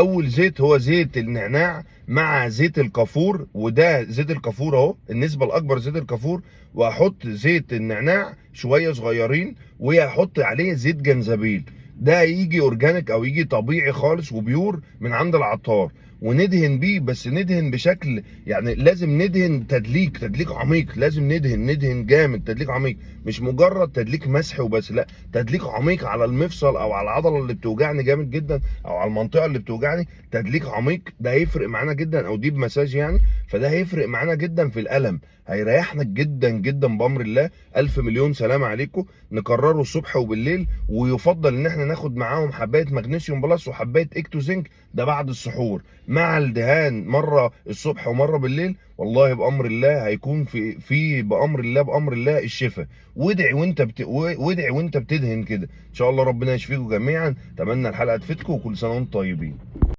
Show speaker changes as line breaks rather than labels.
اول زيت هو زيت النعناع مع زيت الكافور، وده زيت الكافور اهو النسبه الاكبر زيت الكافور، وهحط زيت النعناع شويه صغيرين، وهحط عليه زيت جنزبيل. ده يجي اورجانيك او يجي طبيعي خالص وبيور من عند العطار، وندهن بيه. بس ندهن بشكل يعني لازم ندهن تدليك عميق، لازم ندهن جامد، تدليك عميق، مش مجرد تدليك مسح وبس، لا تدليك عميق على المفصل او على العضله اللي بتوجعني جامد جدا، او على المنطقه اللي بتوجعني، تدليك عميق. ده هيفرق معانا جدا، او ديب مساج يعني. فده هيفرق معانا جدا في الالم، هيريحنا جدا جدا بامر الله. الف مليون سلام عليكم. نكرره الصبح وبالليل، ويفضل ان احنا ناخد معاهم حبايه مغنيسيوم بلس وحبايه اكتوزنك، ده بعد السحور مع الدهان مره الصبح ومره بالليل. والله بامر الله هيكون في بامر الله الشفاء. وادعي وانت بتدهن كده، ان شاء الله ربنا يشفيكم جميعا. اتمنى الحلقه تفيدكم، وكل سنه وانتم طيبين.